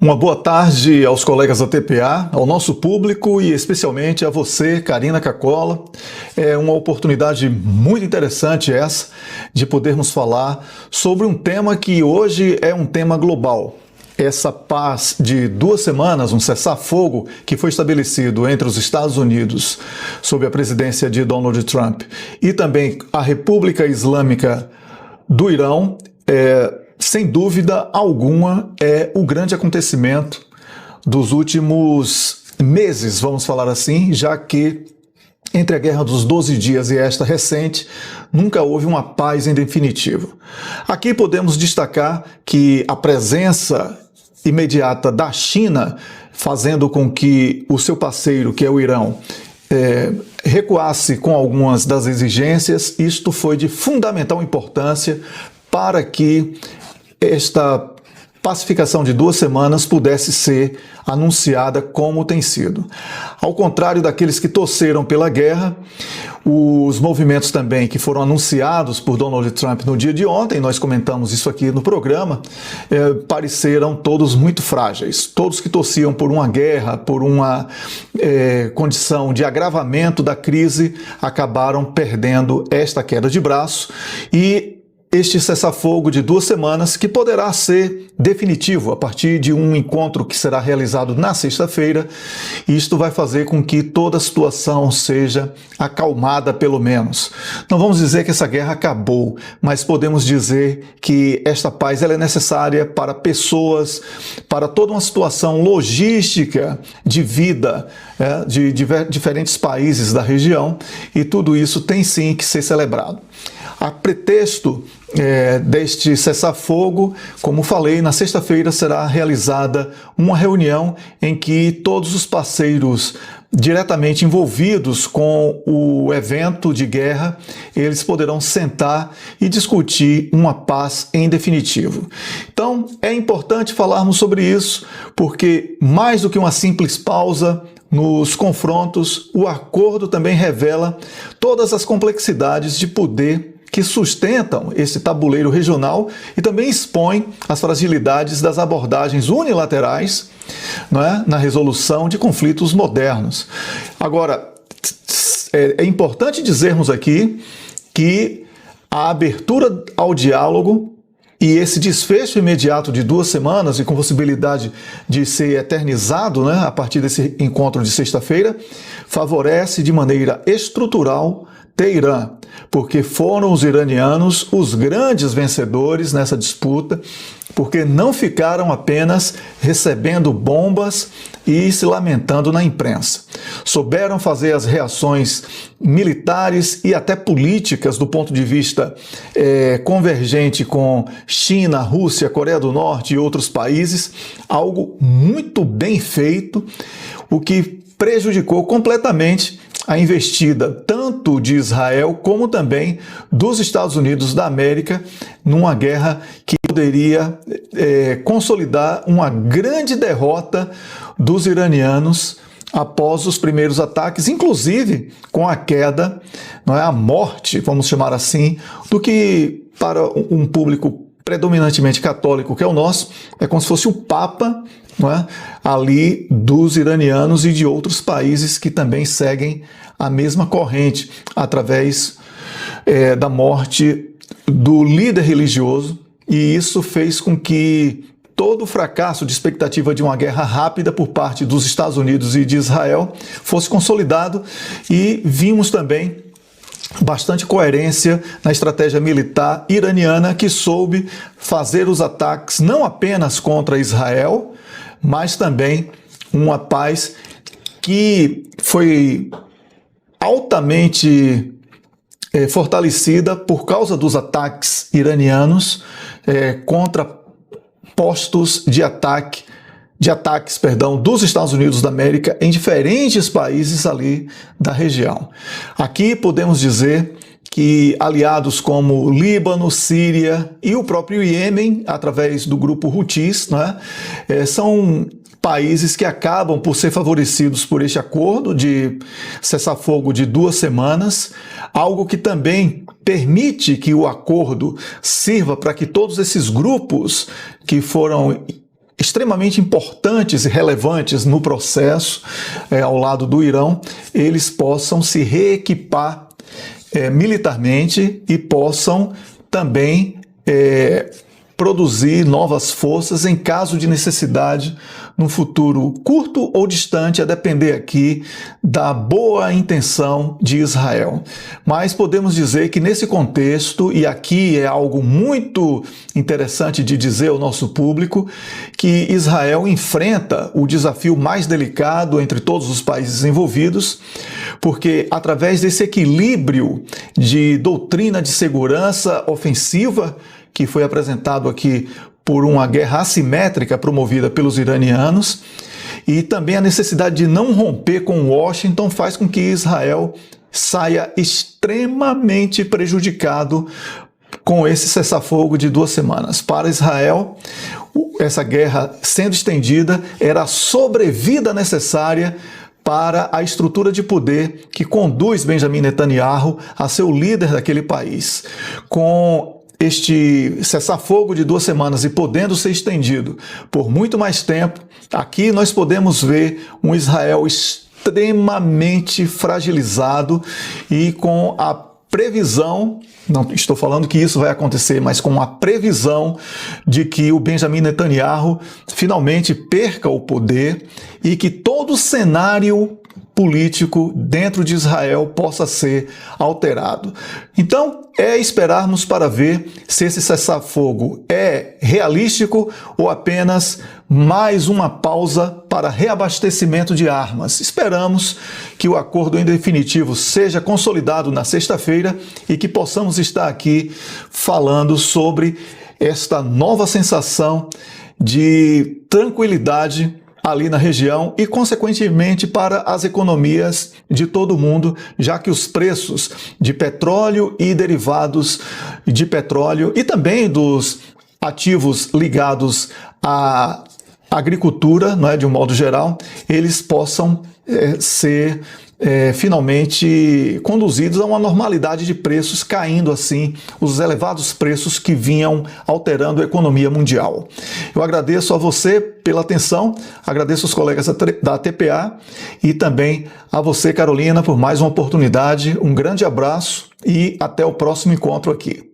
Uma boa tarde aos colegas da TPA, ao nosso público e especialmente a você, Karina Cacola. É uma oportunidade muito interessante essa de podermos falar sobre um tema que hoje é um tema global. Essa paz de 2 semanas, um cessar-fogo que foi estabelecido entre os Estados Unidos sob a presidência de Donald Trump e também a República Islâmica do Irão, sem dúvida alguma, é o grande acontecimento dos últimos meses, vamos falar assim, já que entre a Guerra dos 12 Dias e esta recente, nunca houve uma paz em definitivo. Aqui podemos destacar que a presença imediata da China, fazendo com que o seu parceiro, que é o Irão, recuasse com algumas das exigências, isto foi de fundamental importância para que esta pacificação de 2 semanas pudesse ser anunciada como tem sido. Ao contrário daqueles que torceram pela guerra, os movimentos também que foram anunciados por Donald Trump no dia de ontem, nós comentamos isso aqui no programa, pareceram todos muito frágeis. Todos que torciam por uma guerra, por uma condição de agravamento da crise, acabaram perdendo esta queda de braço e este cessar-fogo de 2 semanas, que poderá ser definitivo a partir de um encontro que será realizado na sexta-feira, isto vai fazer com que toda a situação seja acalmada pelo menos. Não vamos dizer que essa guerra acabou, mas podemos dizer que esta paz ela é necessária para pessoas, para toda uma situação logística de vida de diferentes países da região, e tudo isso tem sim que ser celebrado. A pretexto deste cessar-fogo, como falei, na sexta-feira será realizada uma reunião em que todos os parceiros diretamente envolvidos com o evento de guerra, eles poderão sentar e discutir uma paz em definitivo. Então, é importante falarmos sobre isso, porque mais do que uma simples pausa nos confrontos, o acordo também revela todas as complexidades de poder que sustentam esse tabuleiro regional e também expõe as fragilidades das abordagens unilaterais, na resolução de conflitos modernos. Agora, é importante dizermos aqui que a abertura ao diálogo e esse desfecho imediato de 2 semanas e com possibilidade de ser eternizado a partir desse encontro de sexta-feira, favorece de maneira estrutural Teherã, porque foram os iranianos os grandes vencedores nessa disputa, porque não ficaram apenas recebendo bombas e se lamentando na imprensa. Souberam fazer as reações militares e até políticas do ponto de vista convergente com China, Rússia, Coreia do Norte e outros países, algo muito bem feito, o que prejudicou completamente a investida tanto de Israel como também dos Estados Unidos da América numa guerra que poderia consolidar uma grande derrota dos iranianos após os primeiros ataques, inclusive com a queda, a morte, vamos chamar assim, do que para um público predominantemente católico que é o nosso, é como se fosse o Papa ali dos iranianos e de outros países que também seguem a mesma corrente através da morte do líder religioso, e isso fez com que todo o fracasso de expectativa de uma guerra rápida por parte dos Estados Unidos e de Israel fosse consolidado, e vimos também bastante coerência na estratégia militar iraniana, que soube fazer os ataques não apenas contra Israel, mas também uma paz que foi altamente fortalecida por causa dos ataques iranianos contra postos de ataques dos Estados Unidos da América em diferentes países ali da região. Aqui podemos dizer que aliados como Líbano, Síria e o próprio Iêmen, através do grupo Houthis, são países que acabam por ser favorecidos por este acordo de cessar-fogo de 2 semanas, algo que também permite que o acordo sirva para que todos esses grupos que foram extremamente importantes e relevantes no processo, ao lado do Irão, eles possam se reequipar militarmente e possam também produzir novas forças em caso de necessidade num futuro curto ou distante, a depender aqui da boa intenção de Israel. Mas podemos dizer que nesse contexto, e aqui é algo muito interessante de dizer ao nosso público, que Israel enfrenta o desafio mais delicado entre todos os países envolvidos, porque através desse equilíbrio de doutrina de segurança ofensiva, que foi apresentado aqui por uma guerra assimétrica promovida pelos iranianos, e também a necessidade de não romper com Washington faz com que Israel saia extremamente prejudicado com esse cessar-fogo de 2 semanas. Para Israel, essa guerra sendo estendida era a sobrevida necessária para a estrutura de poder que conduz Benjamin Netanyahu a ser o líder daquele país. Com este cessar-fogo de 2 semanas e podendo ser estendido por muito mais tempo, aqui nós podemos ver um Israel extremamente fragilizado e com a previsão, não estou falando que isso vai acontecer, mas com a previsão de que o Benjamin Netanyahu finalmente perca o poder e que todo o cenário político dentro de Israel possa ser alterado. Então, é esperarmos para ver se esse cessar-fogo é realístico ou apenas mais uma pausa para reabastecimento de armas. Esperamos que o acordo em definitivo seja consolidado na sexta-feira e que possamos estar aqui falando sobre esta nova sensação de tranquilidade ali na região e, consequentemente, para as economias de todo o mundo, já que os preços de petróleo e derivados de petróleo e também dos ativos ligados à agricultura, não é, de um modo geral, eles possam ser finalmente conduzidos a uma normalidade de preços, caindo assim os elevados preços que vinham alterando a economia mundial. Eu agradeço a você pela atenção, agradeço aos colegas da TPA e também a você, Carolina, por mais uma oportunidade. Um grande abraço e até o próximo encontro aqui.